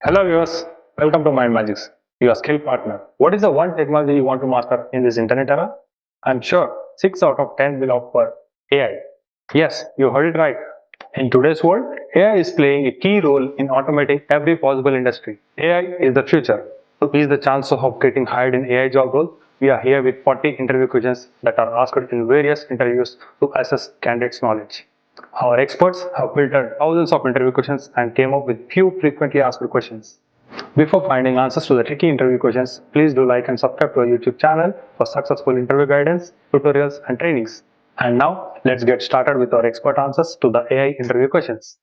Hello viewers, welcome to MindMajix, your skill partner. What is the one technology you want to master in this internet era? I'm sure 6 out of 10 will offer AI. Yes, you heard it right. In today's world, AI is playing a key role in automating every possible industry. AI is the future. To ease the chance of getting hired in AI job role, we are here with 40 interview questions that are asked in various interviews to assess candidates' knowledge. Our experts have filtered thousands of interview questions and came up with few frequently asked questions. Before finding answers to the tricky interview questions, please do like and subscribe to our YouTube channel for successful interview guidance, tutorials, and trainings. And now, let's get started with our expert answers to the AI interview questions.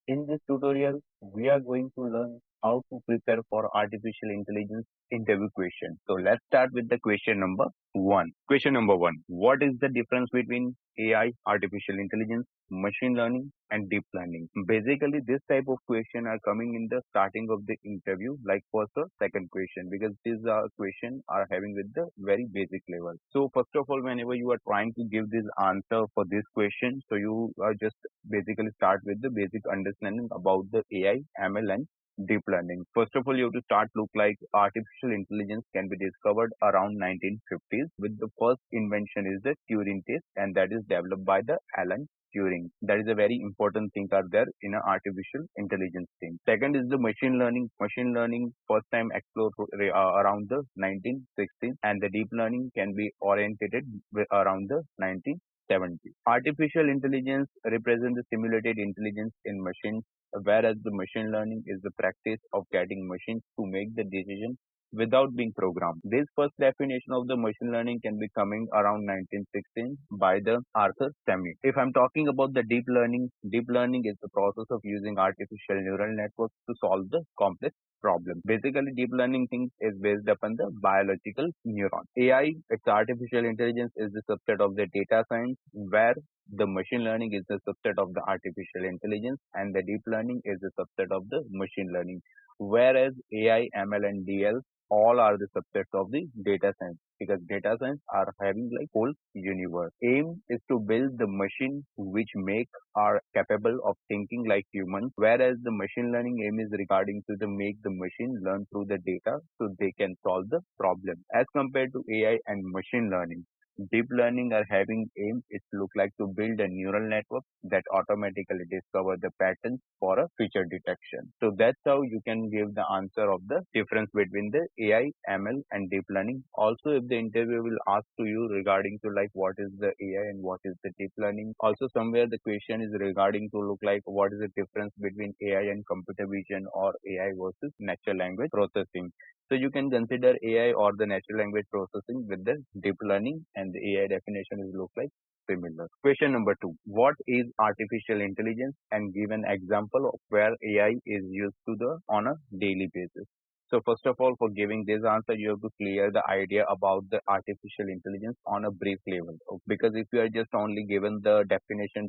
In this tutorial, we are going to learn how to prepare for artificial intelligence interview question. So let's start with the question number one. Question number one. What is the difference between AI, artificial intelligence, machine learning and deep learning? Basically, this type of question are coming in the starting of the interview, like first or second question, because these are question are having with the very basic level. So first of all, whenever you are trying to give this answer for this question, so you are just basically start with the basic understanding about the AI, ML and deep learning. First of all, you have to start look like artificial intelligence can be discovered around 1950s with the first invention is the Turing test and that is developed by the Alan Turing. That is a very important thing are there in an artificial intelligence thing. Second is the machine learning. Machine learning first time explored around the 1960s and the deep learning can be orientated around the 1970s. Artificial intelligence represents the simulated intelligence in machines, whereas the machine learning is the practice of getting machines to make the decision without being programmed. This first definition of the machine learning can be coming around 1916 by the Arthur Sammy. If I'm talking about the deep learning is the process of using artificial neural networks to solve the complex problem. Basically, deep learning thing is based upon the biological neuron. AI, it's artificial intelligence, is the subset of the data science, where the machine learning is the subset of the artificial intelligence, and the deep learning is the subset of the machine learning. Whereas AI, ML, and DL all are the subsets of the data science because data science are having like whole universe. Aim is to build the machine which make are capable of thinking like humans, whereas the machine learning aim is regarding to the make the machine learn through the data so they can solve the problem. As compared to AI and machine learning, deep learning are having aim it look like to build a neural network that automatically discover the patterns for a feature detection. So that's how you can give the answer of the difference between the AI, ML and deep learning. Also, if the interview will ask to you regarding to like what is the AI and what is the deep learning. Also, somewhere the question is regarding to look like what is the difference between AI and computer vision or AI versus natural language processing. So you can consider AI or the natural language processing with the deep learning and the AI definition is look like similar. Question number two. What is artificial intelligence and give an example of where AI is used to the on a daily basis. So first of all, for giving this answer, you have to clear the idea about the artificial intelligence on a brief level. Because if you are just only given the definition,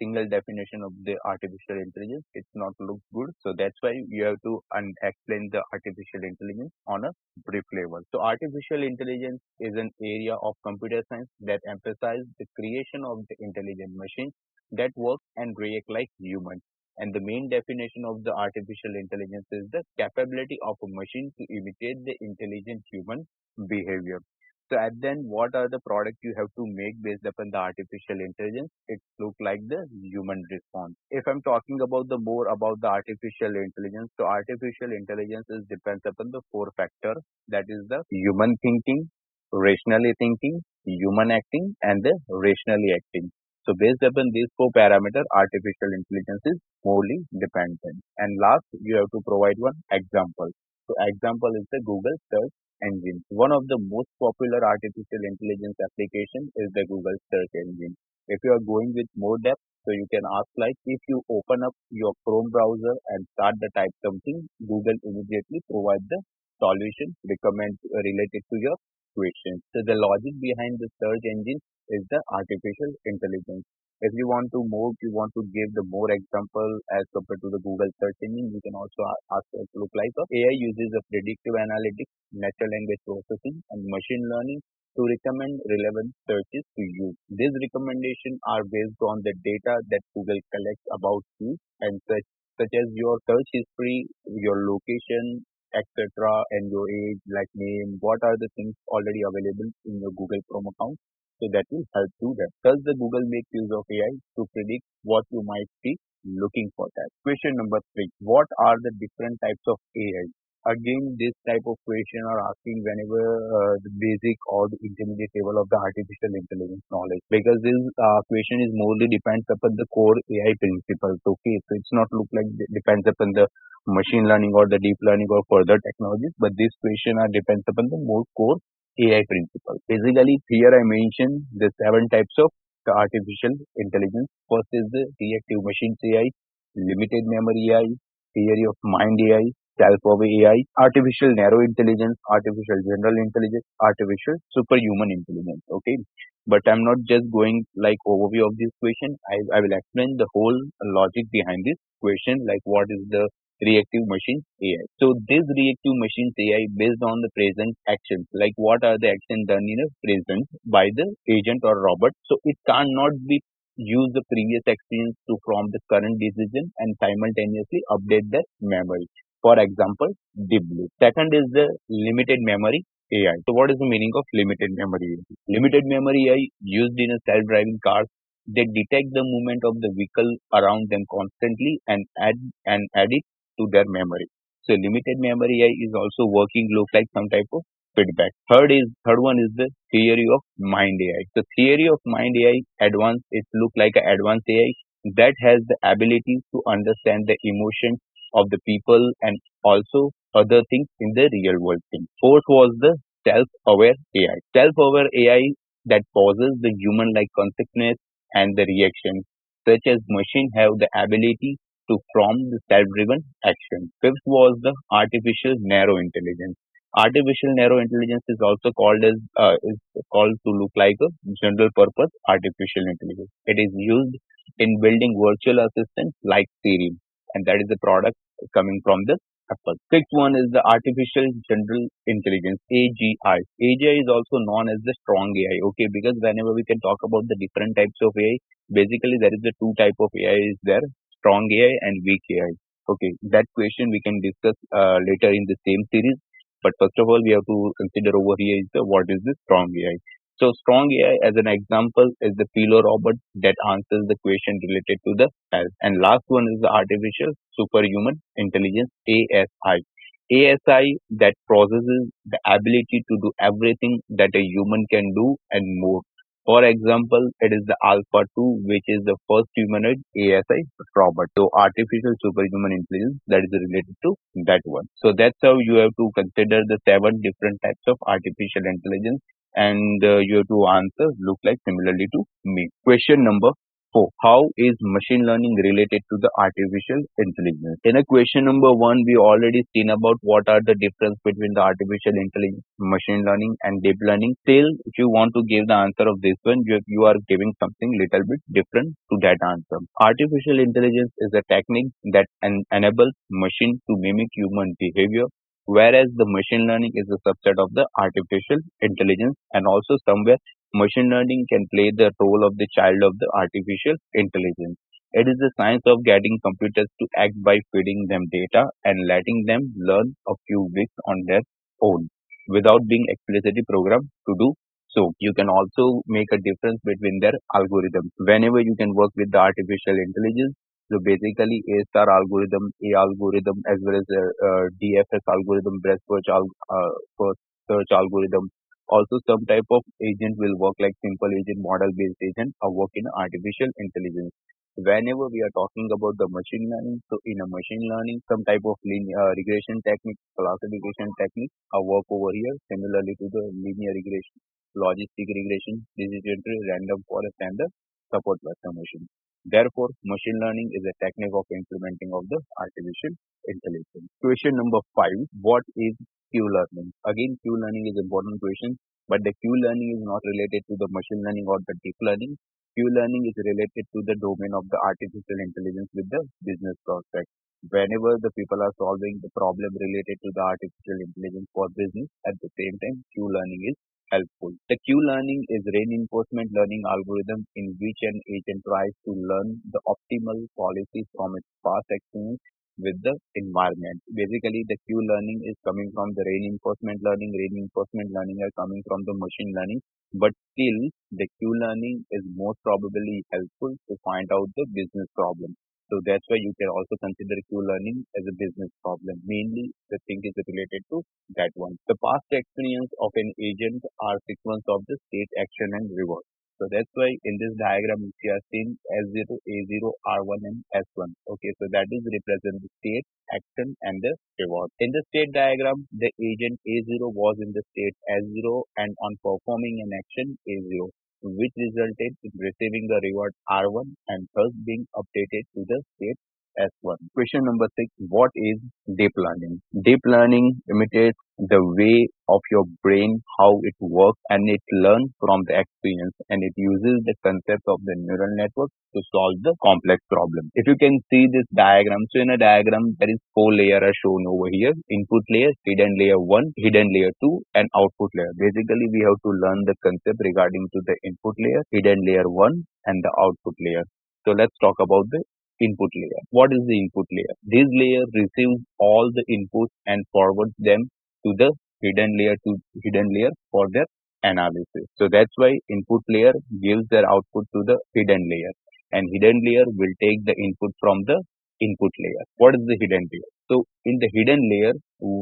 single definition of the artificial intelligence, it's not look good. So that's why you have to explain the artificial intelligence on a brief level. So artificial intelligence is an area of computer science that emphasizes the creation of the intelligent machines that work and react like humans. And the main definition of the artificial intelligence is the capability of a machine to imitate the intelligent human behavior. So at then what are the products you have to make based upon the artificial intelligence? It look like the human response. If I'm talking about the more about the artificial intelligence, so artificial intelligence is depends upon the four factors that is the human thinking, rationally thinking, human acting, and the rationally acting. So based upon these four parameters, artificial intelligence is wholly dependent. And last, you have to provide one example. So example is the Google search engine. One of the most popular artificial intelligence application is the Google search engine. If you are going with more depth, so you can ask like if you open up your Chrome browser and start the type something, Google immediately provide the solution recommend related to your question. So the logic behind the search engine is the artificial intelligence. If you want to more, you want to give the more example as compared to the Google search engine, you can also ask it look like AI uses a predictive analytics, natural language processing, and machine learning to recommend relevant searches to you. These recommendations are based on the data that Google collects about you and such such as your search history, your location, etc., and your age, like name, what are the things already available in your Google Chrome account. So that will help you that. Does the Google make use of AI to predict what you might be looking for that? Question number three. What are the different types of AI? Again, this type of question are asking whenever the basic or the intermediate level of the artificial intelligence knowledge, because this question is mostly depends upon the core AI principles. Okay, so it's not look like depends upon the machine learning or the deep learning or further technologies, but this question are depends upon the more core AI principle. Basically, here I mentioned the seven types of the artificial intelligence. First is the reactive machines AI, limited memory AI, theory of mind AI, self-aware AI, artificial narrow intelligence, artificial general intelligence, artificial superhuman intelligence. Okay, but I'm not just going like overview of this question. I will explain the whole logic behind this question, like what is the reactive machine AI. So this reactive machines AI based on the present actions, like what are the actions done in a present by the agent or robot. So it cannot be use the previous experience to from the current decision and simultaneously update the memory. For example, deep blue. Second is the limited memory AI. So what is the meaning of limited memory AI? Limited memory AI used in a self-driving car. They detect the movement of the vehicle around them constantly and add it to their memory. So limited memory AI is also working look like some type of feedback. Third one is the theory of mind AI. The theory of mind AI advanced it look like an advanced AI that has the ability to understand the emotions of the people and also other things in the real world thing. Fourth was the self-aware AI. Self-aware AI that pauses the human-like consciousness and the reaction, such as machine have the ability to form the self-driven action. Fifth was the artificial narrow intelligence. Artificial narrow intelligence is also called as is called to look like a general purpose artificial intelligence. It is used in building virtual assistants like Siri, and that is the product coming from the Apple. Sixth one is the artificial general intelligence (AGI). AGI is also known as the strong AI. Okay, because whenever we can talk about the different types of AI, basically there is the two type of AI is there: strong AI and weak AI. Okay, that question we can discuss later in the same series. But first of all, we have to consider over here is the what is the strong AI. So strong AI as an example is the Philo robot that answers the question related to the health. And last one is the artificial superhuman intelligence ASI. ASI that possesses the ability to do everything that a human can do and more. For example, it is the Alpha 2, which is the first humanoid ASI robot. So artificial superhuman intelligence that is related to that one. So that's how you have to consider the seven different types of artificial intelligence, and you have to answer look like similarly to me. Question number 4. How is machine learning related to the artificial intelligence? In a question number 1, we already seen about what are the difference between the artificial intelligence, machine learning and deep learning. Still, if you want to give the answer of this one, you are giving something little bit different to that answer. Artificial intelligence is a technique that enables machine to mimic human behavior, whereas the machine learning is a subset of the artificial intelligence, and also somewhere machine learning can play the role of the child of the artificial intelligence. It is the science of getting computers to act by feeding them data and letting them learn a few bits on their own without being explicitly programmed to do so. You can also make a difference between their algorithms. Whenever you can work with the artificial intelligence, so basically A star algorithm, A algorithm, as well as DFS algorithm, first search algorithm. Also, some type of agent will work like simple agent, model based agent, or work in artificial intelligence. Whenever we are talking about the machine learning, so in a machine learning, some type of linear regression technique, classification technique, are work over here similarly to the linear regression, logistic regression, decision tree, random forest, and the support transformation. Therefore, machine learning is a technique of implementing of the artificial intelligence. Question number 5. What is Q learning? Again, Q learning is important question, but the Q learning is not related to the machine learning or the deep learning. Q learning is related to the domain of the artificial intelligence with the business prospect. Whenever the people are solving the problem related to the artificial intelligence for business, at the same time, Q learning is helpful. The Q-learning is reinforcement learning algorithm in which an agent tries to learn the optimal policies from its past experience with the environment. Basically, the Q-learning is coming from the reinforcement learning. Reinforcement learning are coming from the machine learning. But still, the Q-learning is most probably helpful to find out the business problem. So that's why you can also consider Q-learning as a business problem. Mainly, the thing is related to that one. The past experience of an agent are sequence of the state, action, and reward. So that's why in this diagram we are seeing S0, A0, R1, and S1. Okay, so that is represent the state, action, and the reward. In the state diagram, the agent A0 was in the state S0 and on performing an action A0, which resulted in receiving the reward R1 and thus being updated to the state S1. Question number 6. What is deep learning? Deep learning imitates the way of your brain, how it works, and it learns from the experience, and it uses the concept of the neural network to solve the complex problem. If you can see this diagram, so in a diagram there is 4 layers are shown over here: input layer, hidden layer 1, hidden layer 2, and output layer. Basically we have to learn the concept regarding to the input layer, hidden layer 1, and the output layer. So let's talk about the input layer. What is the input layer? This layer receives all the inputs and forwards them to the hidden layer for their analysis. So that's why input layer gives their output to the hidden layer, and hidden layer will take the input from the input layer. What is the hidden layer? So in the hidden layer,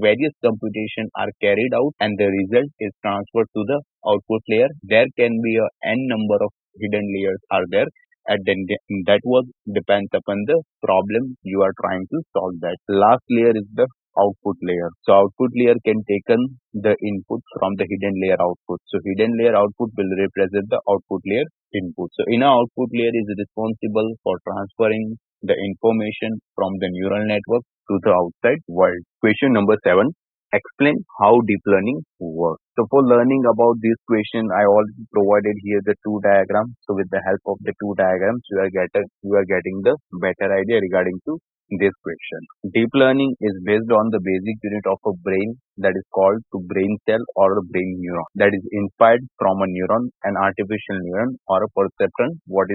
various computations are carried out and the result is transferred to the output layer. There can be a n number of hidden layers are there, and then that was depends upon the problem you are trying to solve. That last layer is the output layer. So output layer can taken the input from the hidden layer output. So hidden layer output will represent the output layer input. So inner output layer is responsible for transferring the information from the neural network to the outside world. Question number 7. Explain how deep learning works. So for learning about this question, I already provided here the two diagrams. So with the help of the two diagrams, you are getting the better idea regarding to this question. Deep learning is based on the basic unit of a brain that is called to brain cell or a brain neuron that is inspired from a neuron, an artificial neuron or a perceptron was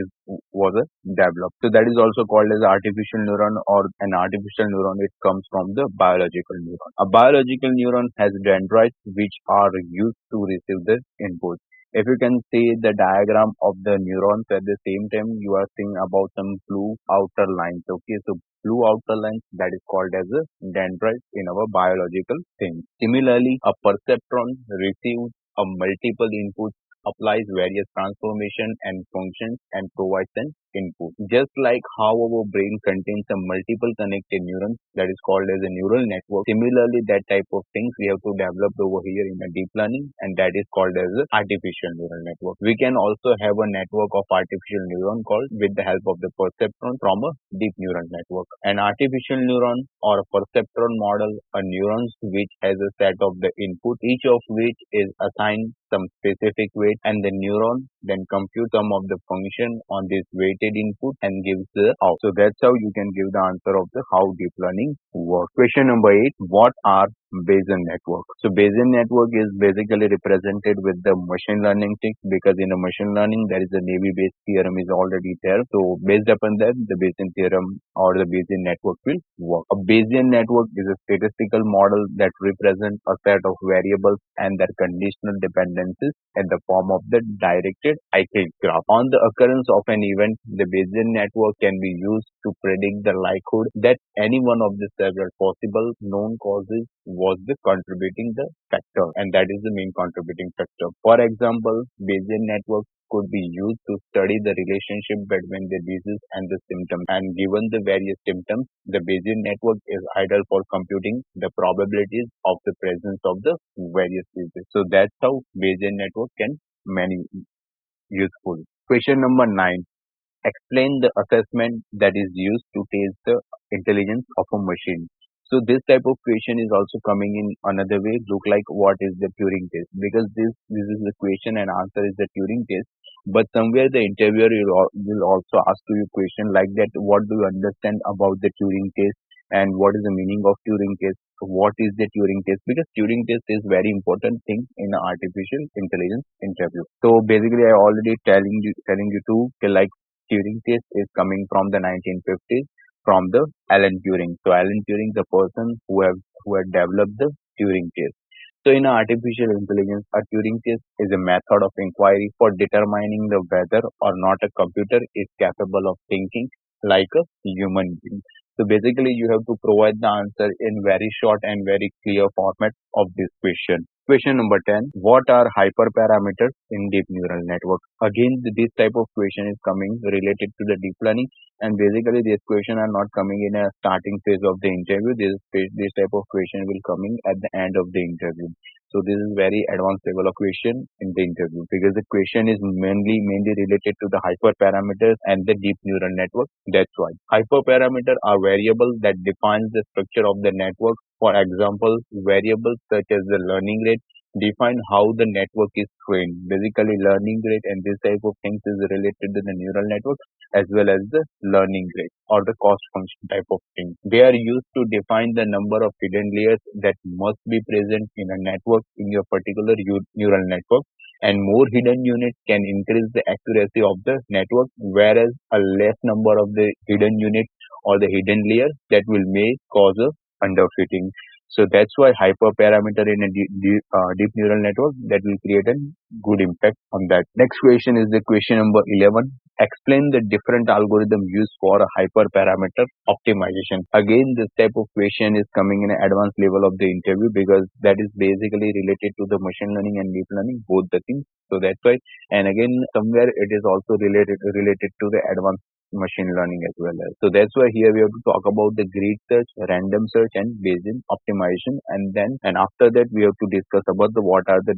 developed. So that is also called as artificial neuron or an artificial neuron. It comes from the biological neuron. A biological neuron has dendrites which are used to receive the input. If you can see the diagram of the neurons, at the same time you are seeing about some blue outer lines. Okay, so blue outer lines, that is called as a dendrite in our biological thing. Similarly, a perceptron receives a multiple inputs, applies various transformation and functions, and provides an input. Just like how our brain contains a multiple connected neurons, that is called as a neural network. Similarly, that type of things we have to develop over here in a deep learning, and that is called as a artificial neural network. We can also have a network of artificial neuron called with the help of the perceptron from a deep neural network. An artificial neuron or a perceptron model a neurons which has a set of the input, each of which is assigned some specific weight, and the neuron then compute some of the function on this weighted input and gives the out. So that's how you can give the answer of the how deep learning works. Question number 8. What are Bayesian network? So Bayesian network is basically represented with the machine learning things, because in a machine learning there is a Navy-based theorem is already there. So based upon that, the Bayesian theorem or the Bayesian network will work. A Bayesian network is a statistical model that represents a set of variables and their conditional dependencies in the form of the directed cyclic graph. On the occurrence of an event, the Bayesian network can be used to predict the likelihood that any one of the several possible known causes was the contributing the factor, and that is the main contributing factor. For example, Bayesian network could be used to study the relationship between the disease and the symptom, and given the various symptoms, the Bayesian network is ideal for computing the probabilities of the presence of the various diseases. So that's how Bayesian network can many useful. Question number 9. Explain the assessment that is used to test the intelligence of a machine. So this type of question is also coming in another way. Look like what is the Turing test? Because this is the question and answer is the Turing test. But somewhere the interviewer will also ask you a question like that. What do you understand about the Turing test? and what is the meaning of Turing test. What is the Turing test? Because Turing test is very important thing in an artificial intelligence interview. So basically, I already telling you too, like Turing test is coming from the 1950s from the Alan Turing. So Alan Turing, the person who had developed the Turing test. So in artificial intelligence, a Turing test is a method of inquiry for determining the whether or not a computer is capable of thinking like a human being. So basically, you have to provide the answer in very short and very clear format of this question. Question number 10. What are hyperparameters in deep neural network? Again, this type of question is coming related to the deep learning, and basically this question are not coming in a starting phase of the interview. This type of question will coming at the end of the interview. So this is very advanced level of question in the interview, because the question is mainly related to the hyperparameters and the deep neural network. That's why hyperparameters are variables that defines the structure of the network. For example, variables such as the learning rate define how the network is trained. Basically, learning rate and this type of things is related to the neural network, as well as the learning rate or the cost function type of thing. They are used to define the number of hidden layers that must be present in a network in your particular neural network. And more hidden units can increase the accuracy of the network, whereas a less number of the hidden units or the hidden layers that will may cause a underfitting. So that's why hyperparameter in a deep neural network that will create a good impact on that. Next question is the question number 11. Explain the different algorithm used for a hyperparameter optimization. Again, this type of question is coming in an advanced level of the interview, because that is basically related to the machine learning and deep learning, both the things. So that's why, and again, somewhere it is also related to the advanced machine learning as well. So that's why here we have to talk about the grid search, random search, and Bayesian optimization, and after that we have to discuss about the what are the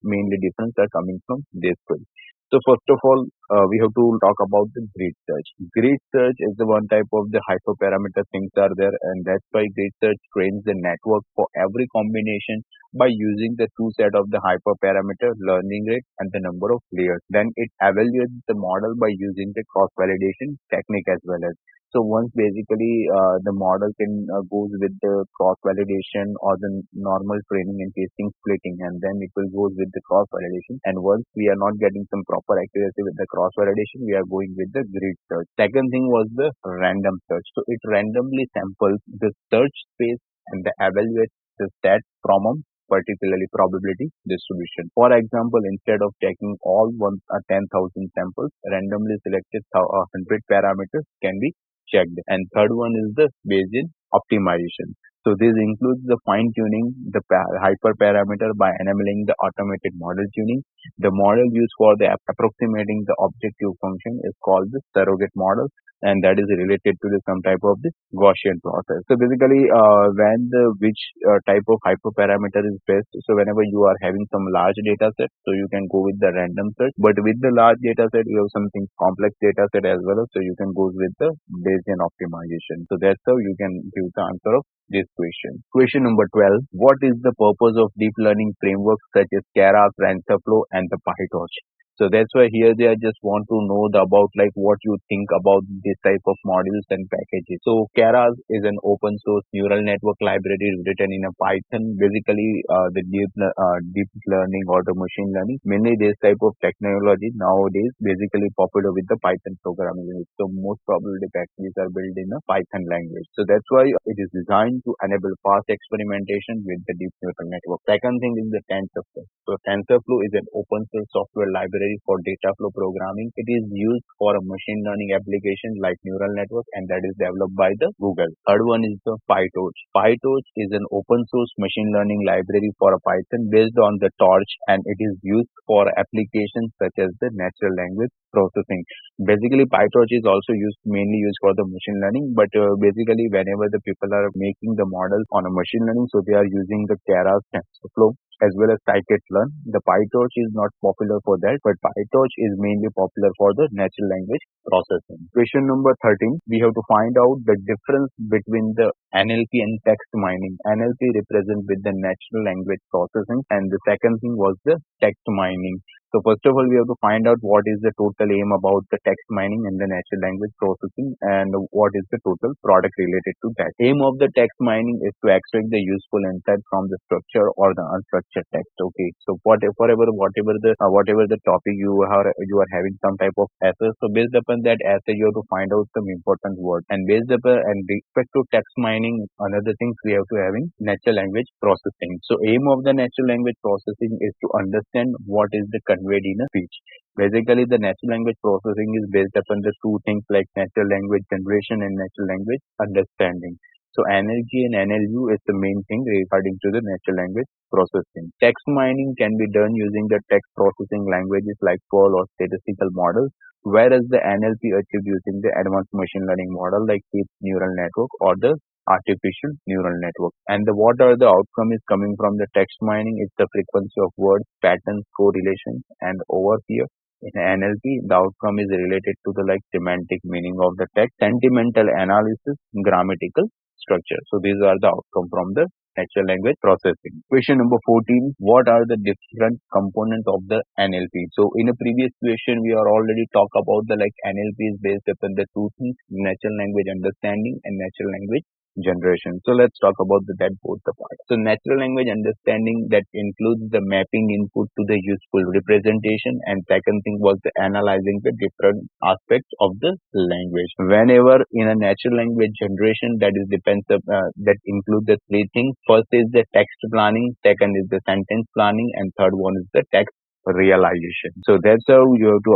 mainly difference are coming from this field. So first of all, we have to talk about the grid search. Grid search is the one type of the hyperparameter things are there, and that's why grid search trains the network for every combination by using the two set of the hyperparameter, learning rate and the number of layers. Then it evaluates the model by using the cross validation technique as well as. So once basically the model can goes with the cross validation or the normal training and testing splitting, and then it will goes with the cross validation. And once we are not getting some proper accuracy with the cross validation, we are going with the grid search. Second thing was the random search. So it randomly samples the search space and the evaluates the stat from a particularly probability distribution. For example, instead of taking all 10,000 samples, randomly selected 100 parameters can be checked. And third one is the Bayesian optimization. So this includes the fine tuning the hyperparameter by enabling the automated model tuning. The model used for the approximating the objective function is called the surrogate model, and that is related to some type of the Gaussian process. So basically, when the which type of hyperparameter is best. So whenever you are having some large data set, so you can go with the random search. But with the large data set, you have something complex data set as well, so you can go with the Bayesian optimization. So that's how you can give the answer of this question. Question number 12. What is the purpose of deep learning frameworks such as Keras, TensorFlow, and the PyTorch? So that's why here they are just want to know about like what you think about this type of modules and packages. So Keras is an open source neural network library written in a Python. Basically, the deep learning or the machine learning. Mainly this type of technology nowadays basically popular with the Python programming language. So most probably the packages are built in a Python language. So that's why it is designed to enable fast experimentation with the deep neural network. Second thing is the TensorFlow. So TensorFlow is an open source software library for data flow programming. It is used for a machine learning application like neural network, and that is developed by the Google. Third one is the PyTorch. PyTorch is an open source machine learning library for a Python based on the Torch, and it is used for applications such as the natural language processing. Basically, PyTorch is also mainly used for the machine learning, but basically whenever the people are making the models on a machine learning, so they are using the Keras, TensorFlow, as well as scikit-learn. The PyTorch is not popular for that, but PyTorch is mainly popular for the natural language processing. Question number 13. We have to find out the difference between the NLP and text mining. NLP represents with the natural language processing, and the second thing was the text mining. So first of all, we have to find out what is the total aim about the text mining and the natural language processing, and what is the total product related to that. Aim of the text mining is to extract the useful insight from the structure or the unstructured text. Okay, so whatever the topic you are having some type of essay. So based upon that essay, you have to find out some important words, and based upon and respect to text mining, another things we have to having natural language processing. So aim of the natural language processing is to understand what is the conveyed in a speech. Basically, the natural language processing is based upon the two things like natural language generation and natural language understanding. So NLG and NLU is the main thing regarding to the natural language processing. Text mining can be done using the text processing languages like Perl or statistical models, whereas the NLP achieved using the advanced machine learning model like deep neural network or the artificial neural network. And what are the outcome is coming from the text mining is the frequency of words, patterns, correlations, and over here in NLP, the outcome is related to the like semantic meaning of the text, sentimental analysis, grammatical structure. So these are the outcome from the natural language processing. Question number 14. What are the different components of the NLP? So in a previous question, we are already talk about the like NLP is based upon the two things, natural language understanding and natural language generation. So let's talk about that both the parts. So natural language understanding that includes the mapping input to the useful representation, and second thing was the analyzing the different aspects of the language. Whenever in a natural language generation, that includes the three things. First is the text planning, second is the sentence planning, and third one is the text realization. So that's how you have to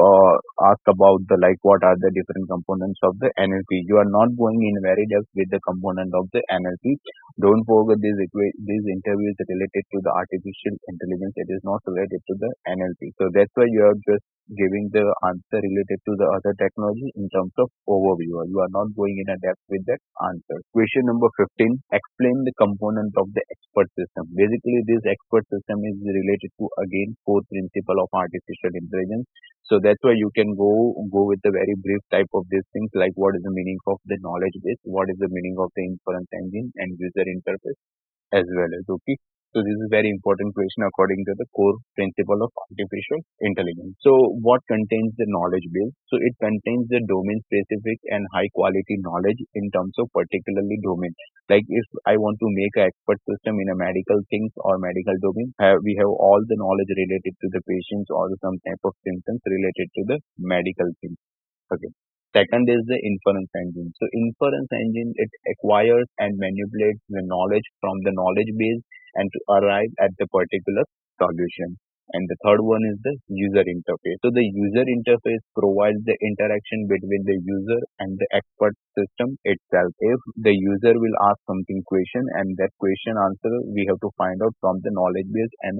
ask about the like what are the different components of the NLP. You are not going in very depth with the component of the NLP. Don't forget these interviews related to the artificial intelligence. It is not related to the NLP. So that's why you are just giving the answer related to the other technology in terms of overview. You are not going in a depth with that answer. Question number 15. Explain the component of the expert system. Basically, this expert system is related to again four principle of artificial intelligence. So that's why you can go with the very brief type of these things like what is the meaning of the knowledge base, what is the meaning of the inference engine and user interface as well as okay. So this is very important question according to the core principle of artificial intelligence. So what contains the knowledge base? So it contains the domain specific and high quality knowledge in terms of particularly domain. Like if I want to make an expert system in a medical things or medical domain, we have all the knowledge related to the patients or some type of symptoms related to the medical things. Okay. Second is the inference engine. So inference engine, it acquires and manipulates the knowledge from the knowledge base and to arrive at the particular solution. And the third one is the user interface. So the user interface provides the interaction between the user and the expert system itself. If the user will ask something question and that question answer we have to find out from the knowledge base and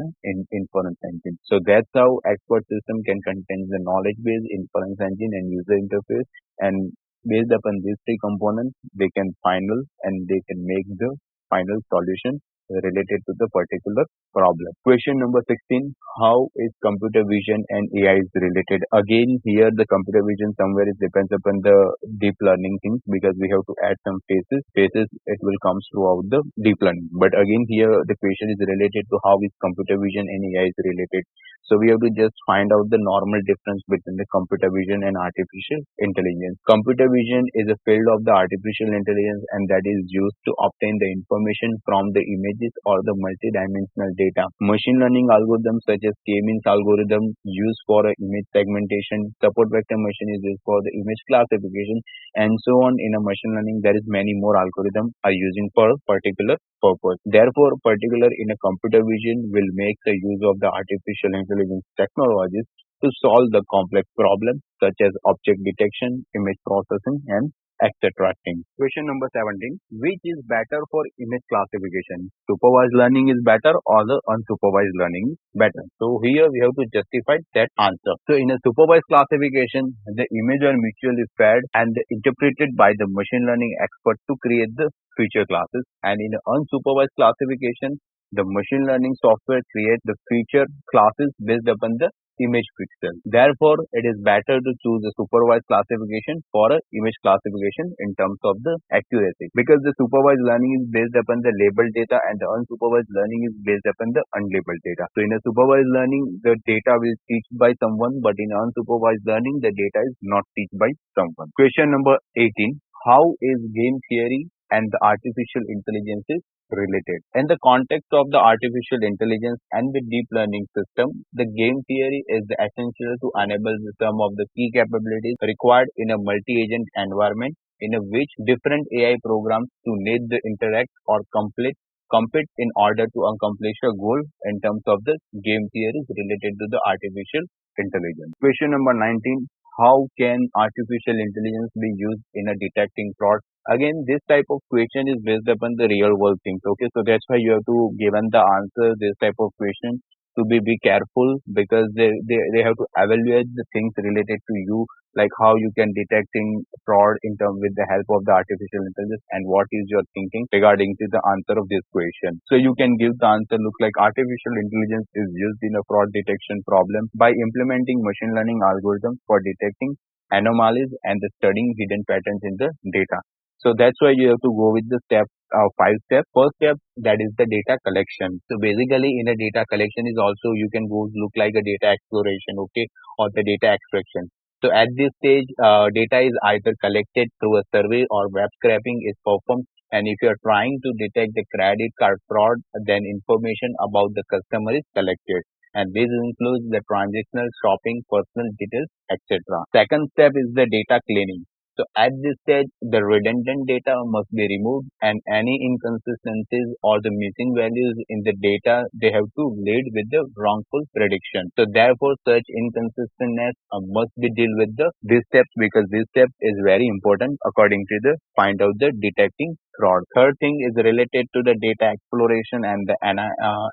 inference engine. So that's how expert system can contain the knowledge base, inference engine and user interface, and based upon these three components they can make the final solution related to the particular problem. Question number 16. How is computer vision and AI is related? Again, here the computer vision somewhere it depends upon the deep learning things because we have to add some phases. Phases it will come throughout the deep learning. But again, here the question is related to how is computer vision and AI is related. So we have to just find out the normal difference between the computer vision and artificial intelligence. Computer vision is a field of the artificial intelligence and that is used to obtain the information from the images or the multidimensional data. Machine learning algorithms such as K-means algorithm used for image segmentation, support vector machine is used for the image classification, and so on. In a machine learning, there is many more algorithms are using for a particular purpose. Therefore, particular in a computer vision will make the use of the artificial intelligence technologies to solve the complex problems such as object detection, image processing, and etc. things. Question number 17. Which is better for image classification? Supervised learning is better or the unsupervised learning is better? So here we have to justify that answer. So in a supervised classification, the image are mutually fed and interpreted by the machine learning expert to create the feature classes. And in unsupervised classification, the machine learning software creates the feature classes based upon the image pixel. Therefore, it is better to choose a supervised classification for a image classification in terms of the accuracy, because the supervised learning is based upon the labeled data and the unsupervised learning is based upon the unlabeled data. So in a supervised learning, the data will teach by someone, but in unsupervised learning, the data is not teach by someone. Question number 18. How is game theory and the artificial intelligence is related? In the context of the artificial intelligence and the deep learning system, the game theory is essential to enable some of the key capabilities required in a multi-agent environment in which different AI programs to need to interact or compete in order to accomplish a goal in terms of the game theories related to the artificial intelligence. Question number 19. How can artificial intelligence be used in a detecting fraud? Again, this type of question is based upon the real world things. Okay, so that's why you have to given the answer this type of question to be careful, because they have to evaluate the things related to you, like how you can detecting fraud in term with the help of the artificial intelligence, and what is your thinking regarding to the answer of this question. So you can give the answer look like artificial intelligence is used in a fraud detection problem by implementing machine learning algorithms for detecting anomalies and the studying hidden patterns in the data. So that's why you have to go with the five steps. First step, that is the data collection. So basically in a data collection is also you can go look like a data exploration, okay, or the data extraction. So at this stage, data is either collected through a survey or web scraping is performed. And if you are trying to detect the credit card fraud, then information about the customer is collected. And this includes the transactional, shopping, personal details, etc. Second step is the data cleaning. So at this stage, the redundant data must be removed, and any inconsistencies or the missing values in the data, they have to lead with the wrongful prediction. So therefore, such inconsistencies must be dealt with these steps, because this step is very important according to the find out the detecting fraud. Third thing is related to the data exploration and the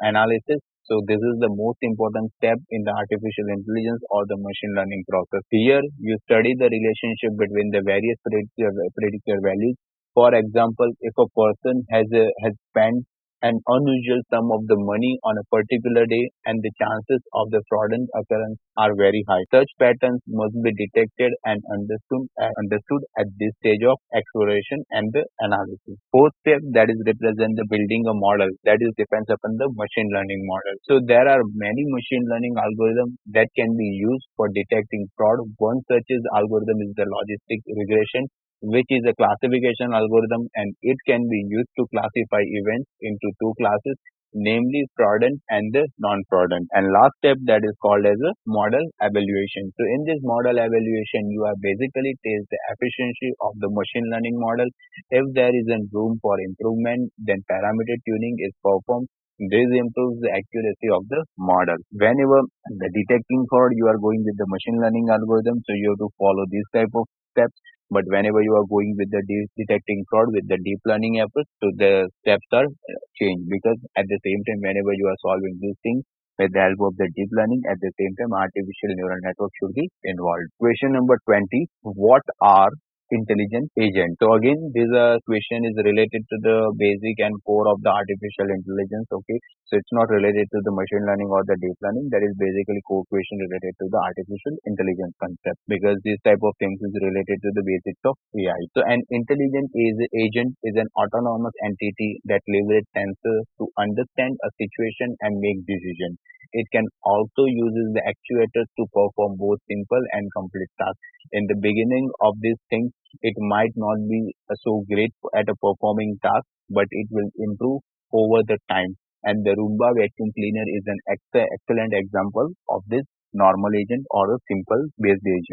analysis. So this is the most important step in the artificial intelligence or the machine learning process. Here you study the relationship between the various predictor values. For example, if a person has spent an unusual sum of the money on a particular day, and the chances of the fraudulent occurrence are very high. Such patterns must be detected and understood at this stage of exploration and the analysis. Fourth step, that is represent the building a model, that is depends upon the machine learning model. So there are many machine learning algorithms that can be used for detecting fraud. One such is algorithm is the logistic regression, which is a classification algorithm, and it can be used to classify events into two classes, namely fraudulent and the non-fraudulent. And last step, that is called as a model evaluation. So in this model evaluation, you are basically test the efficiency of the machine learning model. If there is a room for improvement, then parameter tuning is performed. This improves the accuracy of the model. Whenever the detecting fraud, you are going with the machine learning algorithm, so you have to follow this type of steps. But whenever you are going with the detecting fraud with the deep learning efforts, so the steps are changed, because at the same time, whenever you are solving these things with the help of the deep learning, at the same time, artificial neural network should be involved. Question number 20. What are intelligent agent? So again, this question is related to the basic and core of the artificial intelligence. Okay, so it's not related to the machine learning or the deep learning. That is basically core question related to the artificial intelligence concept, because this type of things is related to the basics of AI. So an intelligent agent is an autonomous entity that leverages sensors to understand a situation and make decisions. It can also uses the actuators to perform both simple and complex tasks. In the beginning of these things, it might not be so great at a performing task, but it will improve over the time. And the Roomba vacuum cleaner is an excellent example of this normal agent or a simple based agent.